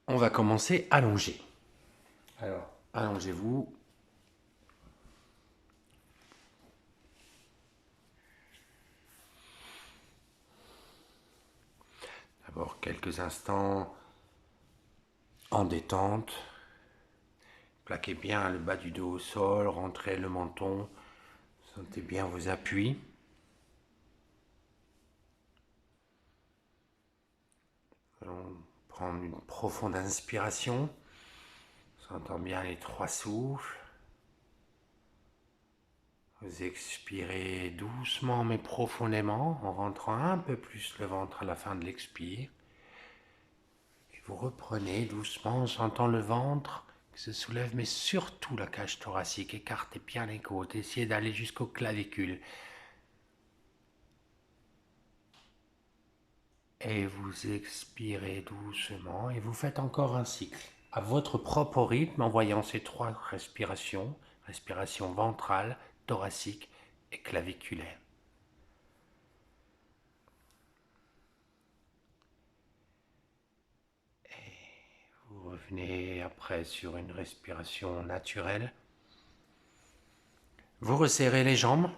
On va commencer allongé. Alors, allongez-vous. D'abord quelques instants en détente. Plaquez bien le bas du dos au sol, rentrez le menton. Sentez bien vos appuis. Allons prendre une profonde inspiration. On entend bien les 3 souffles. Vous expirez doucement mais profondément en rentrant un peu plus le ventre à la fin de l'expire. Et vous reprenez doucement en sentant le ventre qui se soulève, mais surtout la cage thoracique. Écartez bien les côtes, essayez d'aller jusqu'aux clavicules. Et vous expirez doucement et vous faites encore un cycle à votre propre rythme en voyant ces 3 respirations, respiration ventrale, thoracique et claviculaire. Vous revenez après sur une respiration naturelle. Vous resserrez les jambes,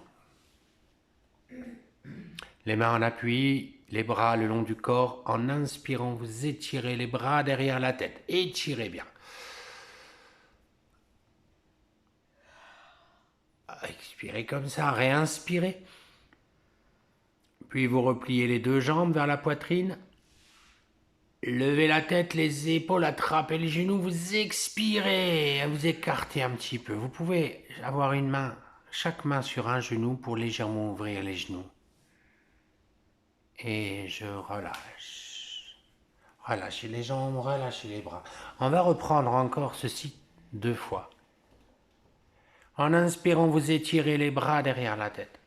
les mains en appui, les bras le long du corps. En inspirant, vous étirez les bras derrière la tête. Étirez bien. Expirez comme ça, réinspirez. Puis vous repliez les 2 jambes vers la poitrine. Levez la tête, les épaules, attrapez les genoux, vous expirez, vous écartez un petit peu. Vous pouvez avoir une main, chaque main sur un genou pour légèrement ouvrir les genoux. Et je relâche. Relâchez les jambes, relâchez les bras. On va reprendre encore ceci 2 fois. En inspirant, vous étirez les bras derrière la tête.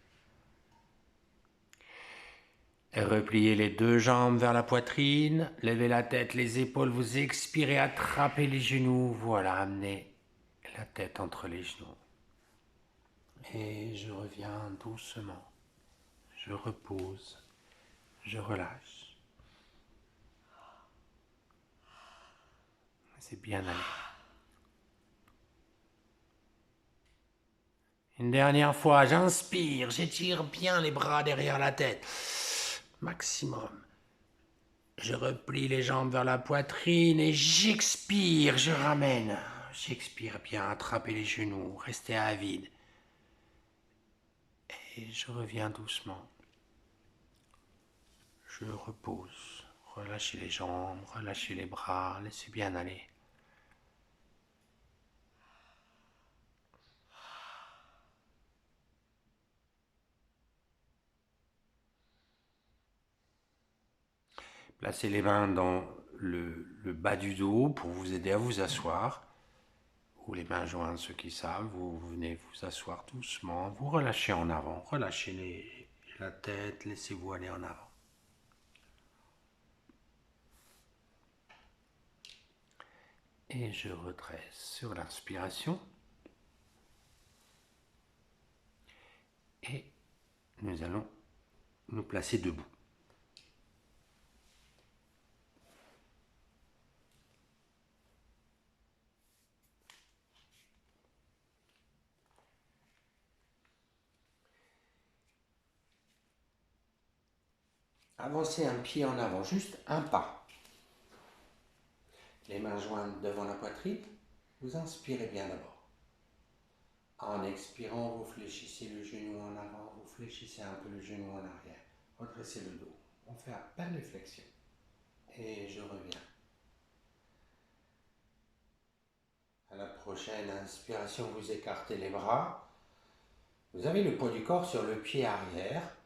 Repliez les 2 jambes vers la poitrine, levez la tête, les épaules, vous expirez, attrapez les genoux, voilà, amenez la tête entre les genoux. Et je reviens doucement, je repose, je relâche. C'est bien allé. Une dernière fois, j'inspire, j'étire bien les bras derrière la tête, maximum. Je replie les jambes vers la poitrine et j'expire, je ramène. J'expire bien, attrapez les genoux, restez à vide. Et je reviens doucement. Je repose. Relâchez les jambes, relâchez les bras, laissez bien aller. Placez les mains dans le bas du dos pour vous aider à vous asseoir. Ou les mains jointes, ceux qui savent, vous venez vous asseoir doucement. Vous relâchez en avant, relâchez la tête, laissez-vous aller en avant. Et je redresse sur l'inspiration. Et nous allons nous placer debout. Avancez un pied en avant, juste un pas. Les mains jointes devant la poitrine. Vous inspirez bien d'abord. En expirant, vous fléchissez le genou en avant, vous fléchissez un peu le genou en arrière. Redressez le dos. On fait à peine les flexions. Et je reviens. À la prochaine inspiration, vous écartez les bras. Vous avez le poids du corps sur le pied arrière.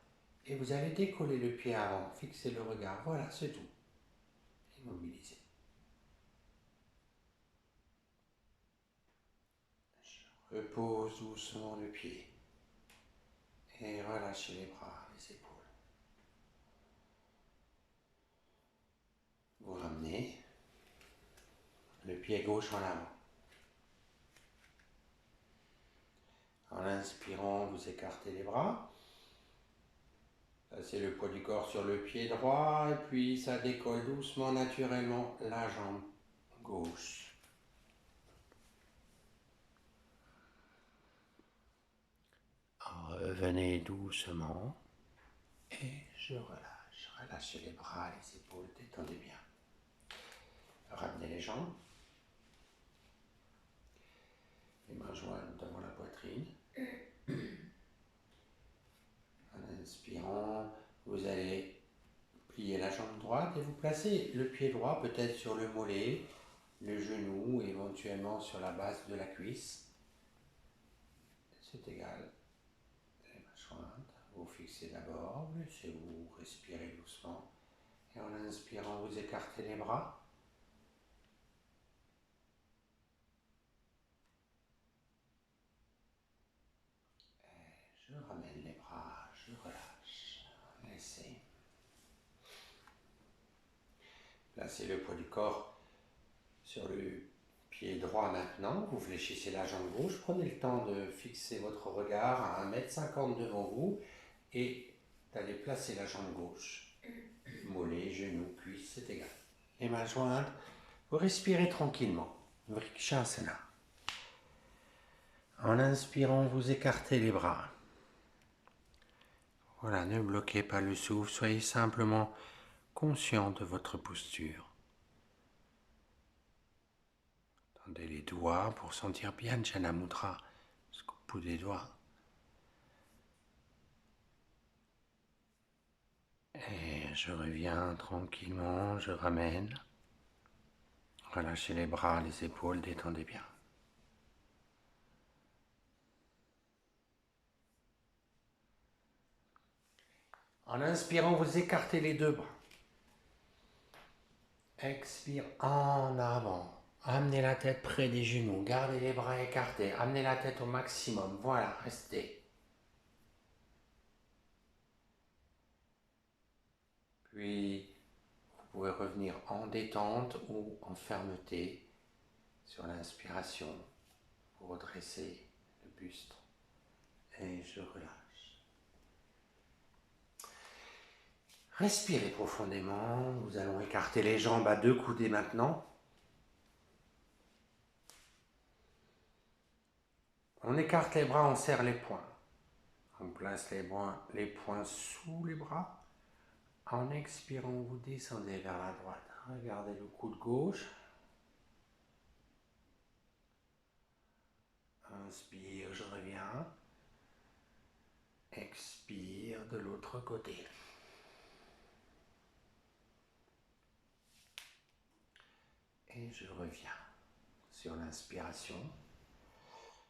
Et vous allez décoller le pied avant. Fixez le regard. Voilà, c'est tout. Immobilisez. Je repose doucement le pied. Et relâchez les bras, les épaules. Vous ramenez le pied gauche en avant. En inspirant, vous écartez les bras. Placez le poids du corps sur le pied droit et puis ça décolle doucement, naturellement, la jambe gauche. Revenez doucement et je relâche. Relâchez les bras, les épaules, détendez bien. Ramenez les jambes. Les mains jointes devant la poitrine. En inspirant, vous allez plier la jambe droite et vous placez le pied droit peut-être sur le mollet, le genou, éventuellement sur la base de la cuisse. C'est égal. Les mains jointes. Vous fixez d'abord, laissez-vous respirer doucement. Et en inspirant, vous écartez les bras. Je ramène les bras, je relâche. Laissez. Placez le poids du corps sur le pied droit maintenant. Vous fléchissez la jambe gauche. Prenez le temps de fixer votre regard à 1,50 m devant vous et d'aller placer la jambe gauche. Mollet, genou, cuisse, c'est égal. Les mains jointes. Vous respirez tranquillement. Vrikshasana. En inspirant, vous écartez les bras. Voilà, ne bloquez pas le souffle, soyez simplement conscient de votre posture. Tendez les doigts pour sentir bien Jana Mudra jusqu'au bout des doigts. Et je reviens tranquillement, je ramène. Relâchez les bras, les épaules, détendez bien. En inspirant, vous écartez les deux bras. Expire en avant. Amenez la tête près des genoux. Gardez les bras écartés. Amenez la tête au maximum. Voilà, restez. Puis, vous pouvez revenir en détente ou en fermeté sur l'inspiration. Vous redressez le buste. Et je relâche. Respirez profondément. Nous allons écarter les jambes à 2 coudées maintenant. On écarte les bras, on serre les poings. On place les poings sous les bras. En expirant, vous descendez vers la droite. Regardez le coude gauche. Inspire, je reviens. Expire de l'autre côté. Et je reviens sur l'inspiration.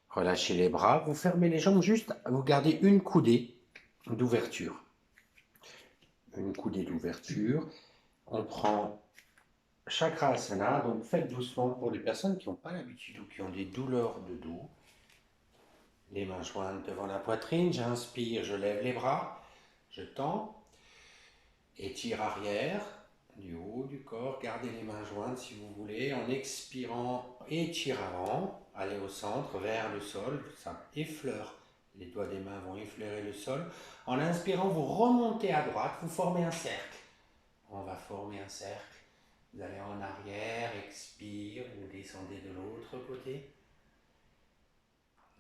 Relâchez les bras, vous fermez les jambes juste, vous gardez une coudée d'ouverture. Une coudée d'ouverture. On prend Chakrasana, donc faites doucement pour les personnes qui n'ont pas l'habitude ou qui ont des douleurs de dos. Les mains jointes devant la poitrine, j'inspire, je lève les bras, je tends, étire arrière, du haut du corps, gardez les mains jointes si vous voulez, en expirant, étire avant, allez au centre, vers le sol, ça effleure, les doigts des mains vont effleurer le sol. En inspirant, vous remontez à droite, vous formez un cercle. On va former un cercle. Vous allez en arrière, expire, vous descendez de l'autre côté.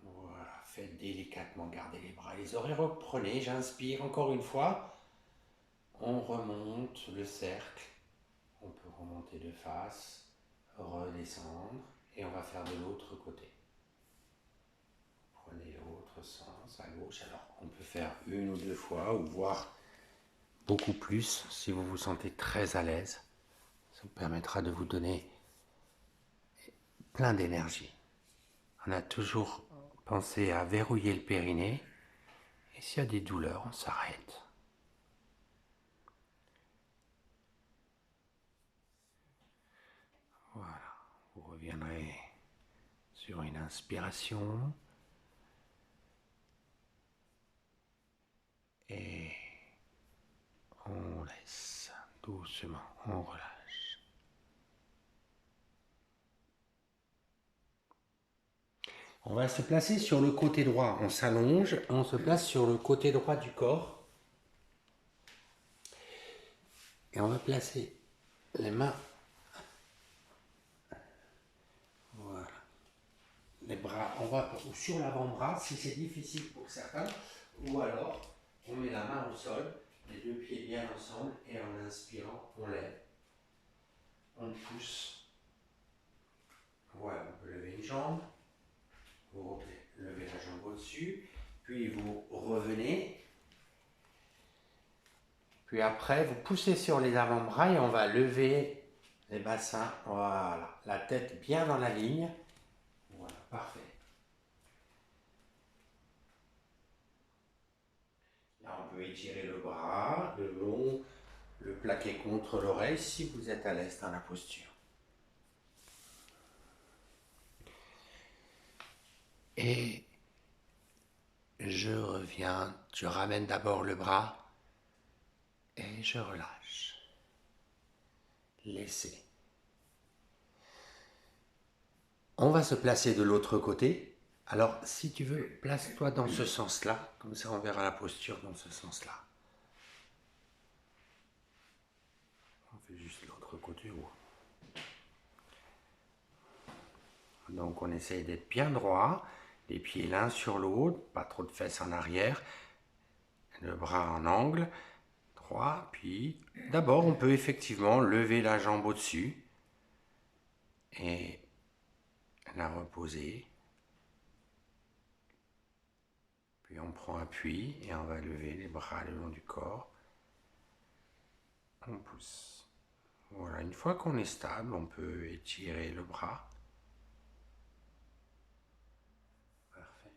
Voilà, faites délicatement, gardez les bras et les oreilles, reprenez, j'inspire encore une fois. On remonte le cercle, on peut remonter de face, redescendre et on va faire de l'autre côté. Prenez l'autre sens à gauche, alors on peut faire 1 ou 2 fois ou voire beaucoup plus si vous vous sentez très à l'aise. Ça vous permettra de vous donner plein d'énergie. On a toujours pensé à verrouiller le périnée et s'il y a des douleurs, on s'arrête. Voilà, vous reviendrez sur une inspiration et on laisse doucement, on relâche. On va se placer sur le côté droit, on s'allonge, on se place sur le côté droit du corps et on va placer les mains on va sur l'avant-bras si c'est difficile pour certains, ou alors on met la main au sol, les deux pieds bien ensemble, et en inspirant, on lève, on pousse. Voilà, on peut lever une jambe, vous levez la jambe au-dessus, puis vous revenez. Puis après, vous poussez sur les avant-bras et on va lever les bassins. Voilà, la tête bien dans la ligne. Voilà, parfait. Là, on peut étirer le bras, le long, le plaquer contre l'oreille si vous êtes à l'aise dans la posture. Et je reviens, je ramène d'abord le bras et je relâche. Laissez. On va se placer de l'autre côté. Alors, si tu veux, place-toi dans ce sens-là. Comme ça, on verra la posture dans ce sens-là. On fait juste l'autre côté. Donc, on essaye d'être bien droit. Les pieds l'un sur l'autre. Pas trop de fesses en arrière. Le bras en angle. Droit. Puis, d'abord, on peut effectivement lever la jambe au-dessus. Et la reposer. Puis on prend appui et on va lever les bras le long du corps. On pousse. Voilà, une fois qu'on est stable, on peut étirer le bras. Parfait.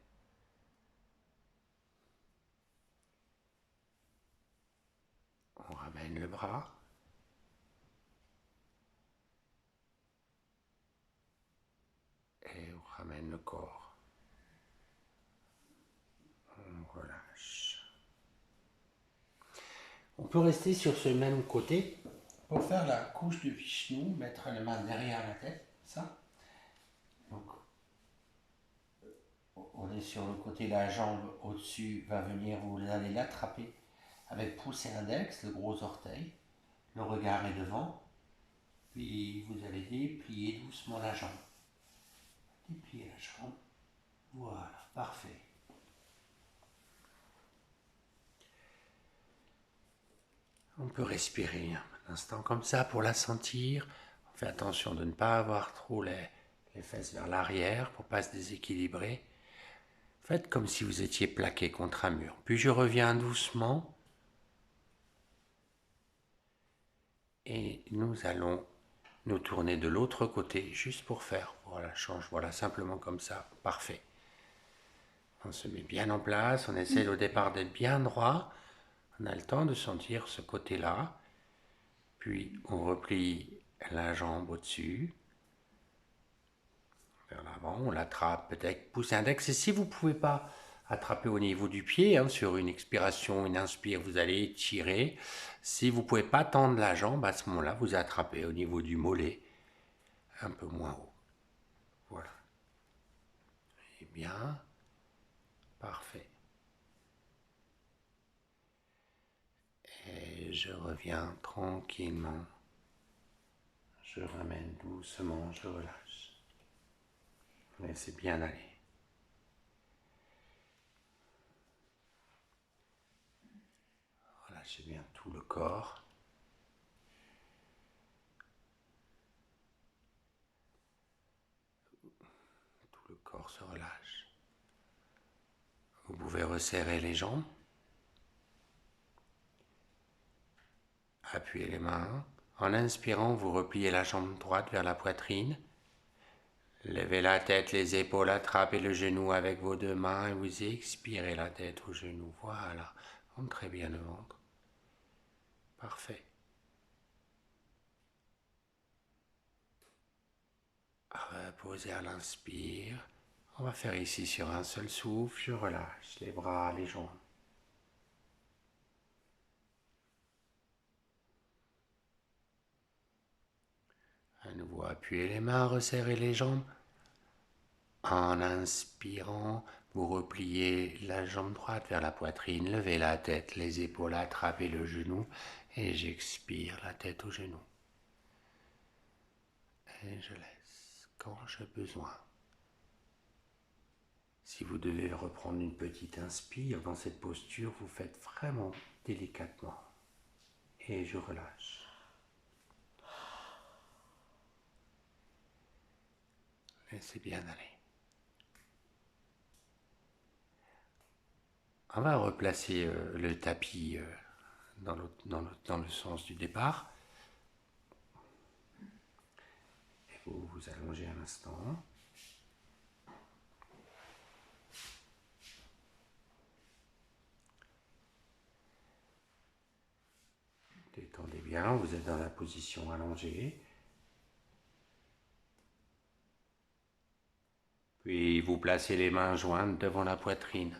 On ramène le bras. Et on ramène le corps. On relâche. On peut rester sur ce même côté pour faire la couche de Vishnu, mettre les mains derrière la tête, ça. Donc, on est sur le côté, la jambe au-dessus va venir, vous allez l'attraper avec pouce et index, le gros orteil. Le regard est devant. Puis vous allez déplier doucement la jambe. Déplier la jambe. Voilà, parfait. On peut respirer un instant comme ça pour la sentir. On fait attention de ne pas avoir trop les fesses vers l'arrière pour ne pas se déséquilibrer. Faites comme si vous étiez plaqué contre un mur. Puis je reviens doucement. Et nous allons nous tourner de l'autre côté juste pour faire. Voilà, change. Voilà, simplement comme ça. Parfait. On se met bien en place. On essaie au départ d'être bien droit. On a le temps de sentir ce côté-là. Puis on replie la jambe au-dessus. Vers l'avant, on l'attrape peut-être pouce index. Et si vous ne pouvez pas attraper au niveau du pied, sur une expiration, une inspire, vous allez étirer. Si vous ne pouvez pas tendre la jambe, à ce moment-là, vous attrapez au niveau du mollet, un peu moins haut. Voilà. Et bien, parfait. Et je reviens tranquillement. Je ramène doucement, je relâche. Laissez bien aller. Relâchez bien tout le corps. Tout le corps se relâche. Vous pouvez resserrer les jambes. Appuyez les mains. En inspirant, vous repliez la jambe droite vers la poitrine. Levez la tête, les épaules, attrapez le genou avec vos deux mains et vous expirez la tête au genou. Voilà. Rentrez bien le ventre. Parfait. Reposez à l'inspire. On va faire ici sur un seul souffle. Je relâche les bras, les jambes. À nouveau, appuyez les mains, resserrez les jambes. En inspirant, vous repliez la jambe droite vers la poitrine, levez la tête, les épaules, attrapez le genou et j'expire la tête au genou. Et je laisse quand j'ai besoin. Si vous devez reprendre une petite inspire dans cette posture, vous faites vraiment délicatement. Et je relâche. Laissez bien aller. On va replacer le tapis dans le sens du départ. Et vous vous allongez un instant. Détendez bien, vous êtes dans la position allongée. Puis vous placez les mains jointes devant la poitrine.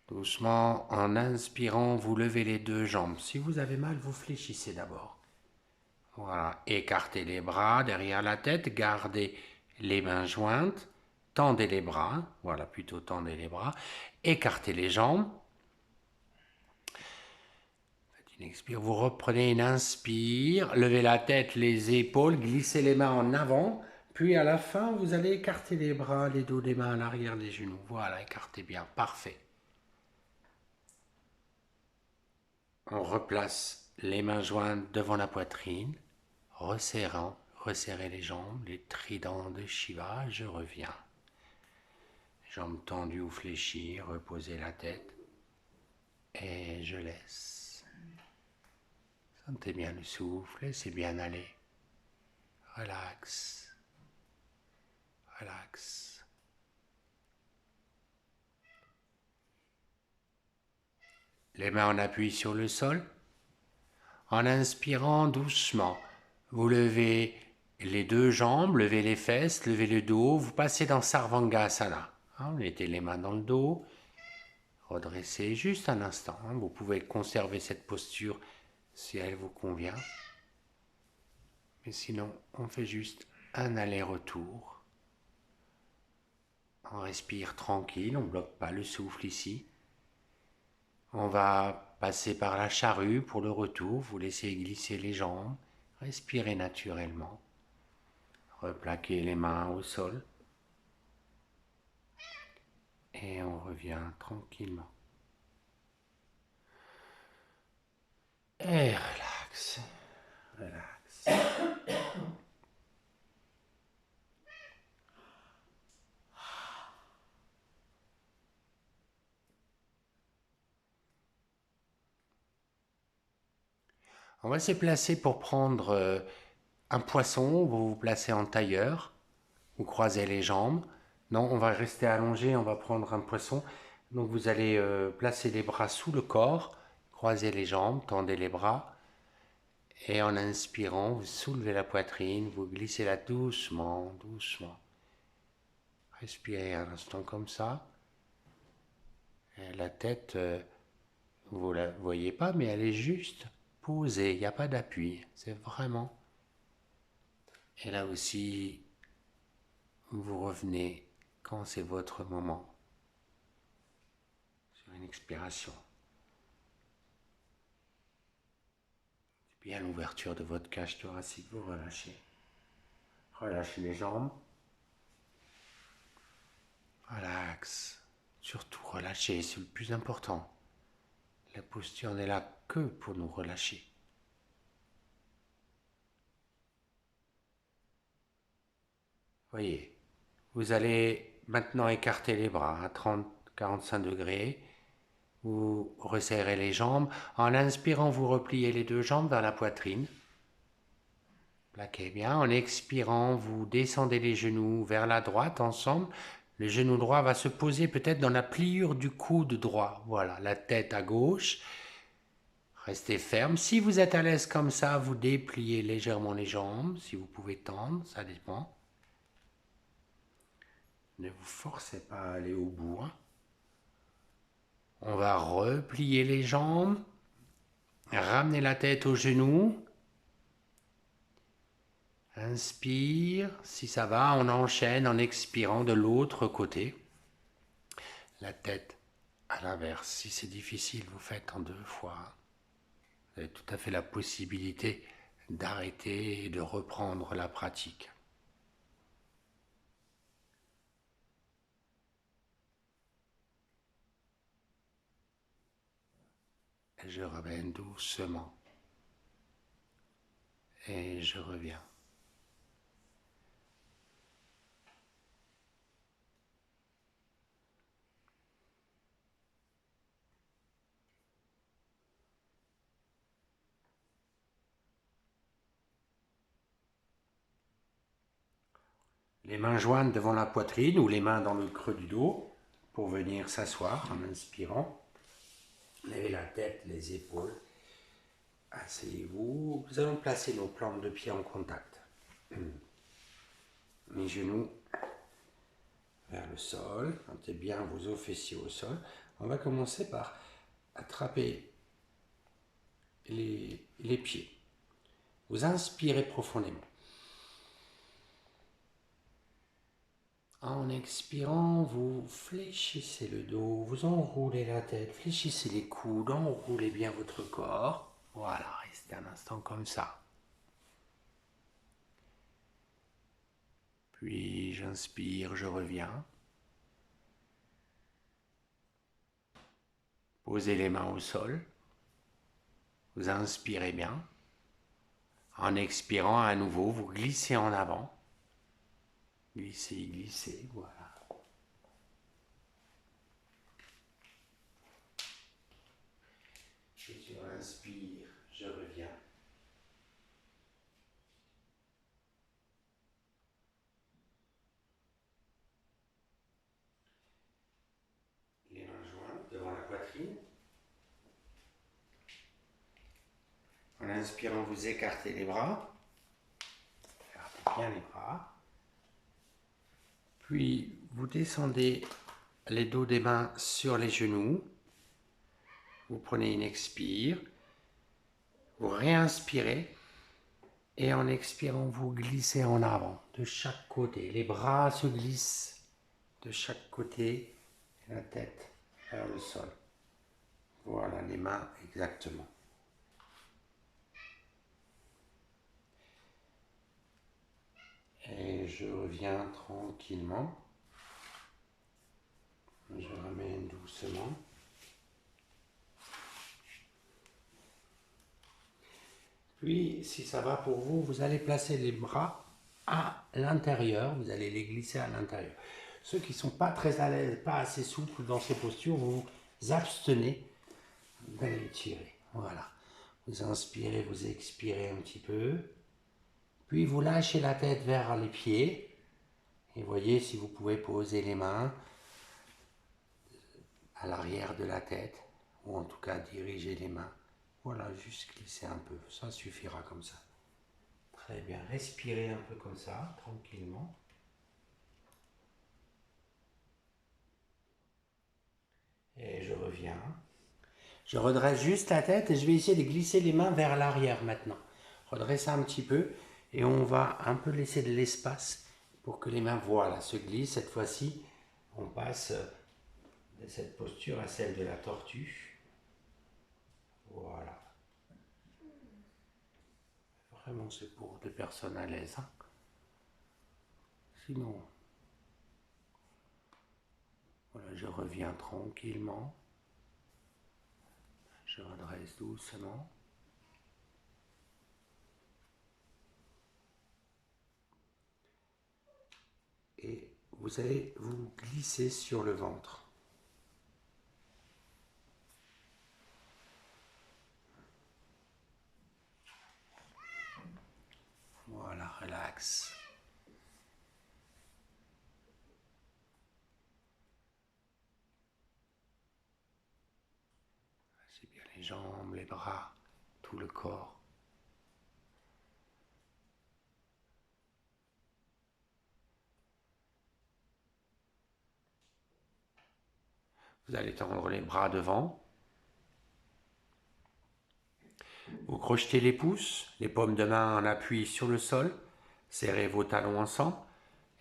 Doucement, en inspirant, vous levez les deux jambes. Si vous avez mal, vous fléchissez d'abord. Voilà, écartez les bras derrière la tête, gardez les mains jointes, tendez les bras, voilà, plutôt tendez les bras, écartez les jambes. Faites une expire, vous reprenez une inspire, levez la tête, les épaules, glissez les mains en avant, puis à la fin, vous allez écarter les bras, les dos des mains à l'arrière des genoux. Voilà, écartez bien, parfait. On replace les mains jointes devant la poitrine, resserrez les jambes, les tridents de Shiva, je reviens. Jambes tendues ou fléchies, reposez la tête et je laisse. Sentez bien le souffle, laissez bien aller. Relax, relax. Les mains en appui sur le sol. En inspirant doucement, vous levez les deux jambes, levez les fesses, levez le dos, vous passez dans Sarvangasana. Vous mettez les mains dans le dos, redressez juste un instant. Vous pouvez conserver cette posture si elle vous convient. Mais sinon, on fait juste un aller-retour. On respire tranquille, on ne bloque pas le souffle ici. On va passer par la charrue pour le retour. Vous laissez glisser les jambes, respirez naturellement. Replaquez les mains au sol. Et on revient tranquillement. Et relax, relax. On va se placer pour prendre un poisson. Vous vous placez en tailleur. Vous croisez les jambes. Non, on va rester allongé, on va prendre un poisson. Donc vous allez placer les bras sous le corps, croiser les jambes, tendez les bras. Et en inspirant, vous soulevez la poitrine, vous glissez là doucement, doucement. Respirez un instant comme ça. Et la tête, vous ne la voyez pas, mais elle est juste posée, il n'y a pas d'appui. C'est vraiment... Et là aussi, vous revenez quand c'est votre moment. Sur une expiration. Bien l'ouverture de votre cage thoracique, vous relâchez. Relâchez les jambes. Relax. Surtout relâchez, c'est le plus important. La posture n'est là que pour nous relâcher. Voyez, vous allez maintenant écarter les bras à 30-45 degrés. Vous resserrez les jambes. En inspirant, vous repliez les deux jambes vers la poitrine. Plaquez bien. En expirant, vous descendez les genoux vers la droite ensemble. Le genou droit va se poser peut-être dans la pliure du coude droit. Voilà, la tête à gauche. Restez ferme. Si vous êtes à l'aise comme ça, vous dépliez légèrement les jambes. Si vous pouvez tendre, ça dépend. Ne vous forcez pas à aller au bout. On va replier les jambes. Ramener la tête aux genoux. Inspire. Si ça va, on enchaîne en expirant de l'autre côté. La tête à l'inverse. Si c'est difficile, vous faites en 2 fois. Vous avez tout à fait la possibilité d'arrêter et de reprendre la pratique. Je ramène doucement. Et je reviens. Les mains jointes devant la poitrine ou les mains dans le creux du dos pour venir s'asseoir en inspirant. Levez la tête, les épaules. Asseyez-vous. Nous allons placer nos plantes de pied en contact. Mes genoux vers le sol. Sentez bien vos os fessiers au sol. On va commencer par attraper les pieds. Vous inspirez profondément. En expirant, vous fléchissez le dos, vous enroulez la tête, fléchissez les coudes, enroulez bien votre corps. Voilà, restez un instant comme ça. Puis j'inspire, je reviens. Posez les mains au sol. Vous inspirez bien. En expirant à nouveau, vous glissez en avant. Glissez, glissez, voilà. Et je inspire, je reviens. Les mains jointes devant la poitrine. En inspirant, vous écartez les bras. Écartez bien les bras. Puis, vous descendez les dos des mains sur les genoux. Vous prenez une expire. Vous réinspirez. Et en expirant, vous glissez en avant, de chaque côté. Les bras se glissent de chaque côté. Et la tête vers le sol. Voilà, les mains exactement. Et je reviens tranquillement. Je ramène doucement. Puis, si ça va pour vous, vous allez placer les bras à l'intérieur. Vous allez les glisser à l'intérieur. Ceux qui ne sont pas très à l'aise, pas assez souples dans ces postures, vous vous abstenez d'aller les tirer. Voilà. Vous inspirez, vous expirez un petit peu. Puis vous lâchez la tête vers les pieds. Et voyez si vous pouvez poser les mains à l'arrière de la tête. Ou en tout cas diriger les mains. Voilà, juste glisser un peu. Ça suffira comme ça. Très bien. Respirez un peu comme ça, tranquillement. Et je reviens. Je redresse juste la tête et je vais essayer de glisser les mains vers l'arrière maintenant. Redressez un petit peu et on va un peu laisser de l'espace pour que les mains, voilà, se glissent. Cette fois-ci, on passe de cette posture à celle de la tortue. Voilà. Vraiment, c'est pour des personnes à l'aise. Hein. Sinon, voilà, je reviens tranquillement. Je redresse doucement. Et vous allez vous glisser sur le ventre. Voilà, relax. C'est bien les jambes, les bras, tout le corps. Vous allez tendre les bras devant. Vous crochetez les pouces, les paumes de main en appui sur le sol. Serrez vos talons ensemble.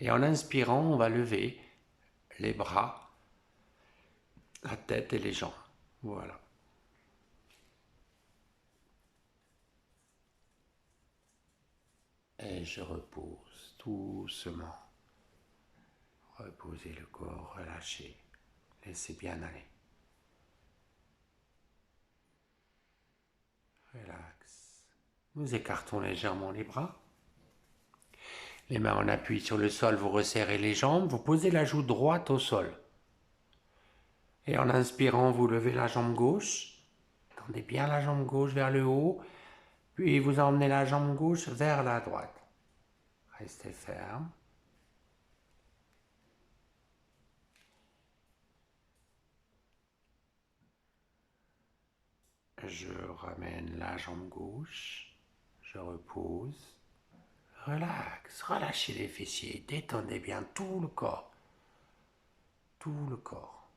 Et en inspirant, on va lever les bras, la tête et les jambes. Voilà. Et je repose doucement. Reposez le corps, relâchez. Laissez bien aller. Relax. Nous écartons légèrement les bras. Les mains en appui sur le sol, vous resserrez les jambes, vous posez la joue droite au sol. Et en inspirant, vous levez la jambe gauche. Tendez bien la jambe gauche vers le haut. Puis vous emmenez la jambe gauche vers la droite. Restez ferme. Je ramène la jambe gauche. Je repose. Relax, relâchez les fessiers, détendez bien tout le corps. Tout le corps.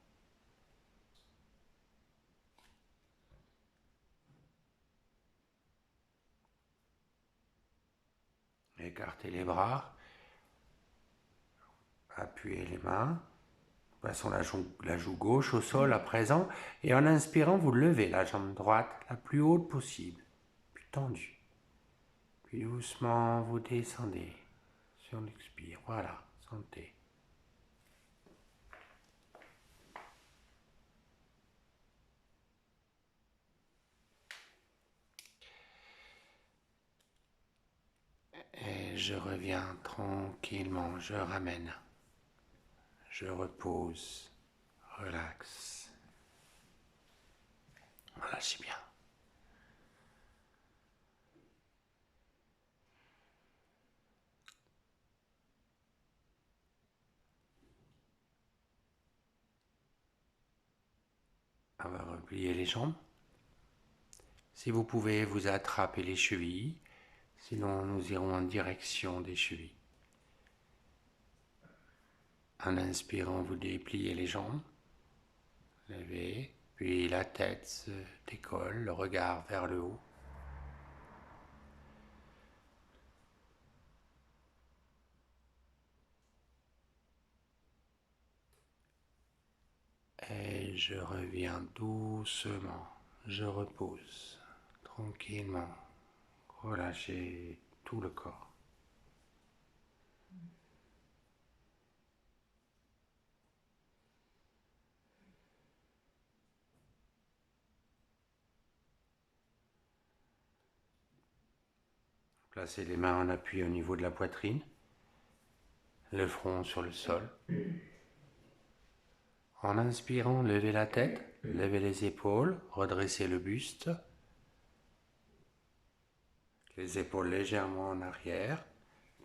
Écartez les bras. Appuyez les mains. Passons la joue gauche au sol à présent. Et en inspirant, vous levez la jambe droite la plus haute possible. Puis tendue. Puis doucement, vous descendez. Si on expire, voilà, sentez. Et je reviens tranquillement, je ramène. Je repose, relax. Relâchez bien. On va replier les jambes. Si vous pouvez, vous attrapez les chevilles. Sinon, nous irons en direction des chevilles. En inspirant, vous dépliez les jambes. Levez. Puis la tête se décolle, le regard vers le haut. Et je reviens doucement. Je repose tranquillement. Relâchez tout le corps. Placez les mains en appui au niveau de la poitrine, le front sur le sol. En inspirant, levez la tête, levez les épaules, redressez le buste. Les épaules légèrement en arrière.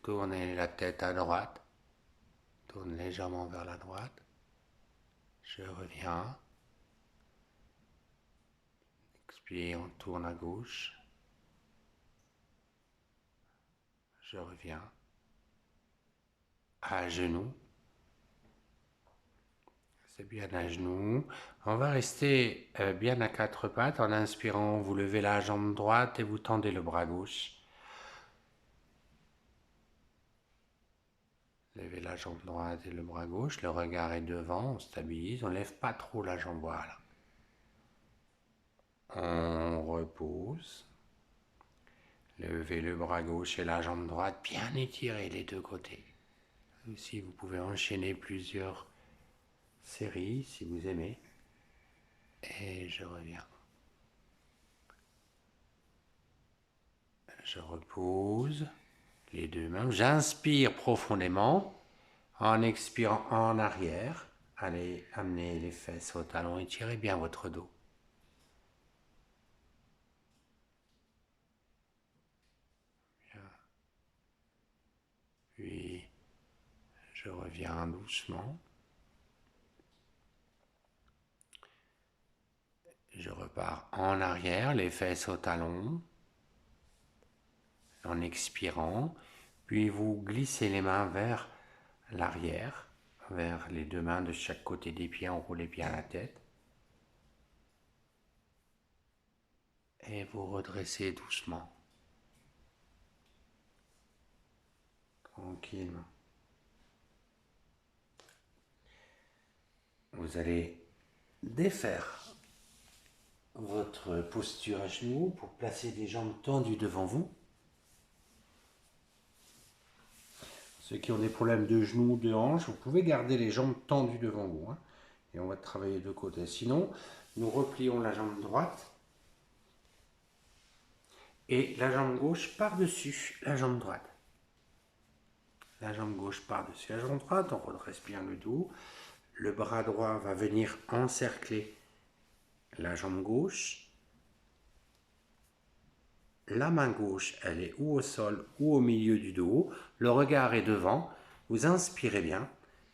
Tournez la tête à droite. Tourne légèrement vers la droite. Je reviens. Expire, on tourne à gauche. Je reviens. À genoux. C'est bien à genoux. On va rester bien à quatre pattes. En inspirant, vous levez la jambe droite et vous tendez le bras gauche. Levez la jambe droite et le bras gauche. Le regard est devant. On stabilise. On ne lève pas trop la jambe. Voilà. On repose. Levez le bras gauche et la jambe droite. Bien étirez les deux côtés. Ici, vous pouvez enchaîner plusieurs séries si vous aimez. Et je reviens. Je repose les deux mains. J'inspire profondément. En expirant en arrière. Allez, amenez les fesses au talon. Étirez bien votre dos. Bien. Puis, je reviens doucement. Je repars en arrière, les fesses au talon, en expirant, puis vous glissez les mains vers l'arrière, vers les deux mains de chaque côté des pieds, enroulez bien la tête. Et vous redressez doucement, tranquillement. Vous allez défaire votre posture à genoux pour placer les jambes tendues devant vous. Ceux qui ont des problèmes de genoux ou de hanches, vous pouvez garder les jambes tendues devant vous. Hein, et on va travailler de côté. Sinon, nous replions la jambe droite. Et la jambe gauche par-dessus la jambe droite. La jambe gauche par-dessus la jambe droite, on redresse bien le dos. Le bras droit va venir encercler la jambe gauche. La main gauche, elle est ou au sol ou au milieu du dos. Le regard est devant. Vous inspirez bien.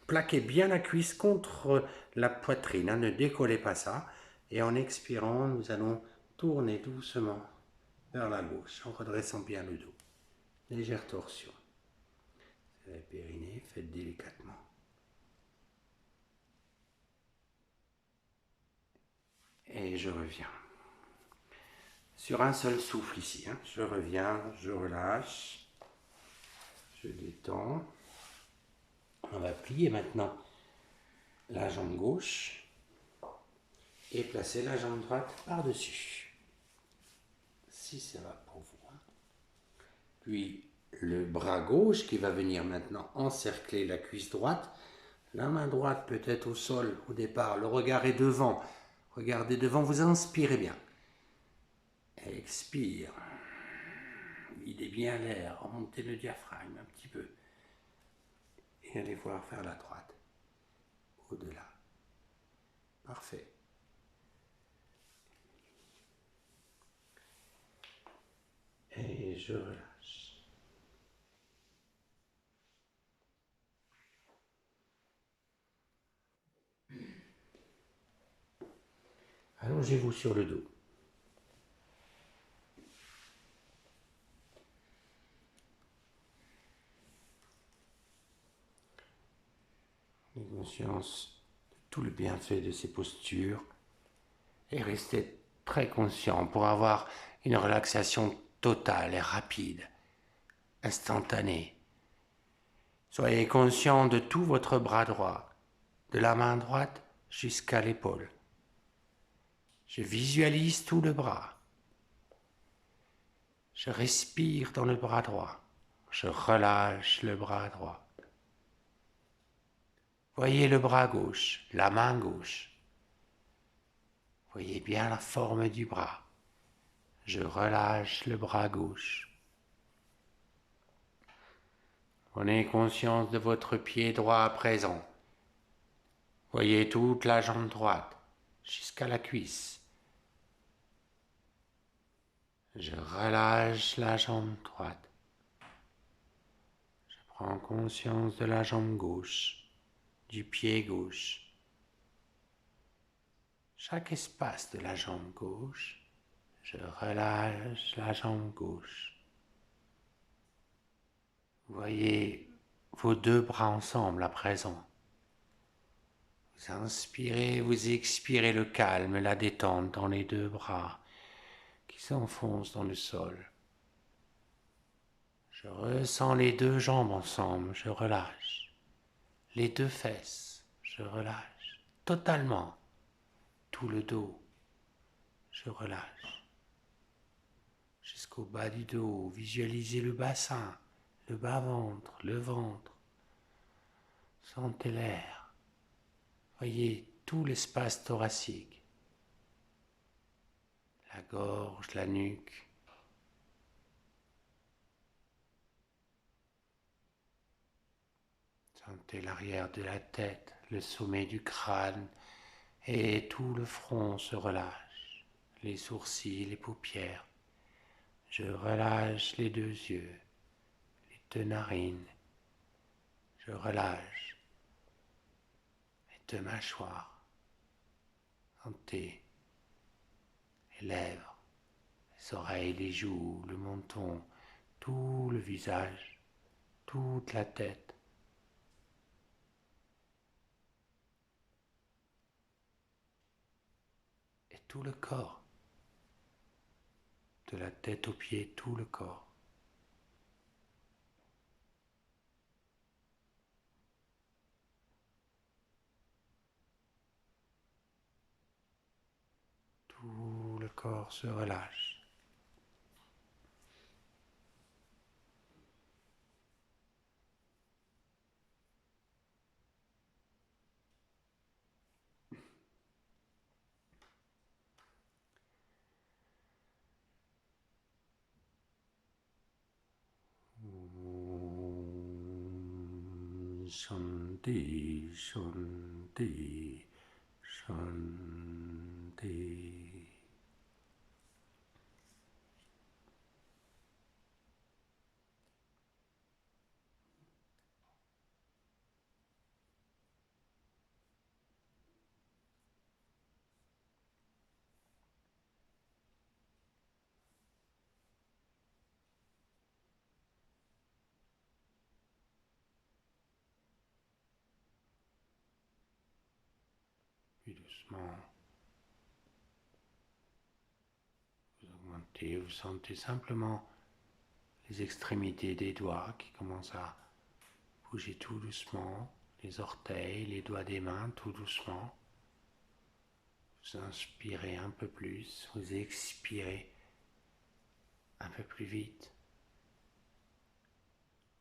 Plaquez bien la cuisse contre la poitrine. Ne décollez pas ça. Et en expirant, nous allons tourner doucement vers la gauche en redressant bien le dos. Légère torsion. C'est la périnée, faites délicatement. Et je reviens. Sur un seul souffle ici. Je reviens, je relâche. Je détends. On va plier maintenant la jambe gauche et placer la jambe droite par-dessus. Si ça va pour vous. Puis le bras gauche qui va venir maintenant encercler la cuisse droite. La main droite peut être au sol au départ. Le regard est devant. Regardez devant, vous inspirez bien. Expire. Videz bien l'air, remontez le diaphragme un petit peu. Et allez voir vers la droite. Au-delà. Parfait. Et je relâche. Allongez-vous sur le dos. Ayez conscience de tout le bienfait de ces postures et restez très conscient pour avoir une relaxation totale et rapide, instantanée. Soyez conscient de tout votre bras droit, de la main droite jusqu'à l'épaule. Je visualise tout le bras. Je respire dans le bras droit. Je relâche le bras droit. Voyez le bras gauche, la main gauche. Voyez bien la forme du bras. Je relâche le bras gauche. Prenez conscience de votre pied droit à présent. Voyez toute la jambe droite jusqu'à la cuisse. Je relâche la jambe droite. Je prends conscience de la jambe gauche, du pied gauche. Chaque espace de la jambe gauche, je relâche la jambe gauche. Voyez vos deux bras ensemble à présent. Vous inspirez, vous expirez le calme, la détente dans les deux bras qui s'enfoncent dans le sol. Je ressens les deux jambes ensemble, je relâche. Les deux fesses, je relâche totalement. Tout le dos, je relâche. Jusqu'au bas du dos, visualisez le bassin, le bas-ventre, le ventre. Sentez l'air. Voyez tout l'espace thoracique. La gorge, la nuque. Sentez l'arrière de la tête, le sommet du crâne et tout le front se relâche. Les sourcils, les paupières. Je relâche les deux yeux, les deux narines. Je relâche les deux mâchoires. Sentez les lèvres, les oreilles, les joues, le menton, tout le visage, toute la tête. Et tout le corps, de la tête aux pieds, tout le corps. Tout le corps se relâche. Shanti, Shanti, Shanti. Puis doucement, vous augmentez, vous sentez simplement les extrémités des doigts qui commencent à bouger tout doucement, les orteils, les doigts des mains tout doucement. Vous inspirez un peu plus, vous expirez un peu plus vite.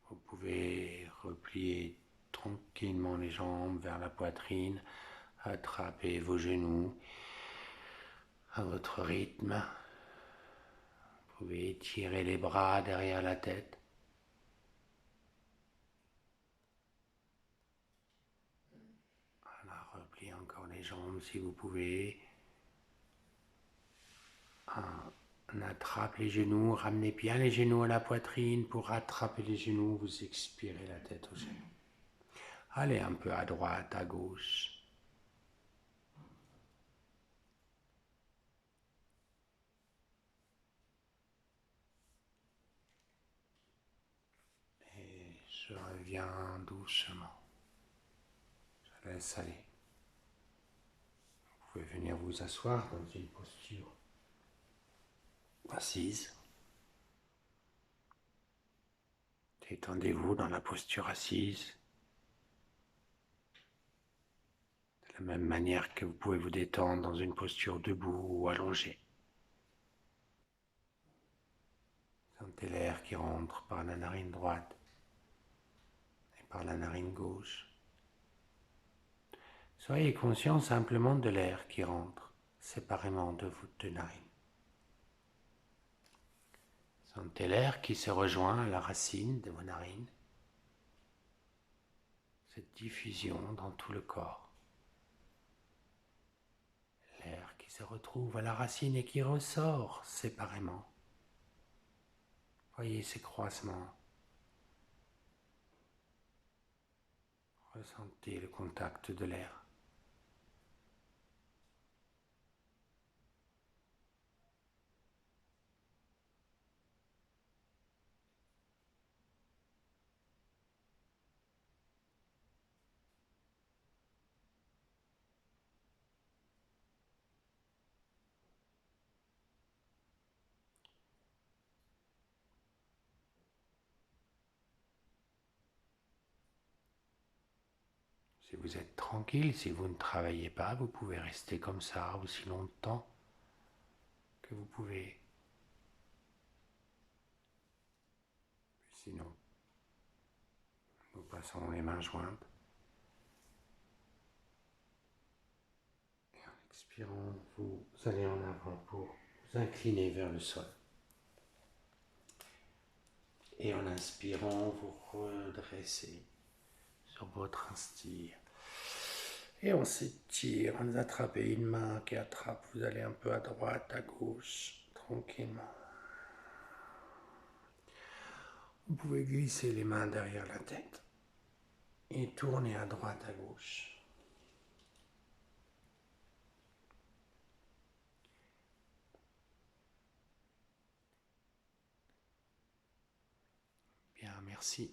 Vous pouvez replier tranquillement les jambes vers la poitrine, attraper vos genoux à votre rythme. Vous pouvez étirer les bras derrière la tête. Voilà, repliez encore les jambes si vous pouvez. On attrape les genoux, ramenez bien les genoux à la poitrine. Pour rattraper les genoux, vous expirez la tête aux genoux. Allez un peu à droite, à gauche. Et je reviens doucement. Je laisse aller. Vous pouvez venir vous asseoir dans une posture assise. Détendez-vous dans la posture assise. De la même manière que vous pouvez vous détendre dans une posture debout ou allongée. Sentez l'air qui rentre par la narine droite et par la narine gauche. Soyez conscient simplement de l'air qui rentre séparément de vos deux narines. Sentez l'air qui se rejoint à la racine de vos narines. Cette diffusion dans tout le corps. L'air qui se retrouve à la racine et qui ressort séparément. Voyez ces croisements. Ressentez le contact de l'air. Si vous êtes tranquille, si vous ne travaillez pas, vous pouvez rester comme ça aussi longtemps que vous pouvez. Sinon, nous passons les mains jointes. Et en expirant, vous allez en avant pour vous incliner vers le sol. Et en inspirant, vous redressez sur votre inspire. Et on s'étire, on attrapez une main qui attrape, vous allez un peu à droite, à gauche, tranquillement. Vous pouvez glisser les mains derrière la tête et tourner à droite, à gauche. Bien, merci.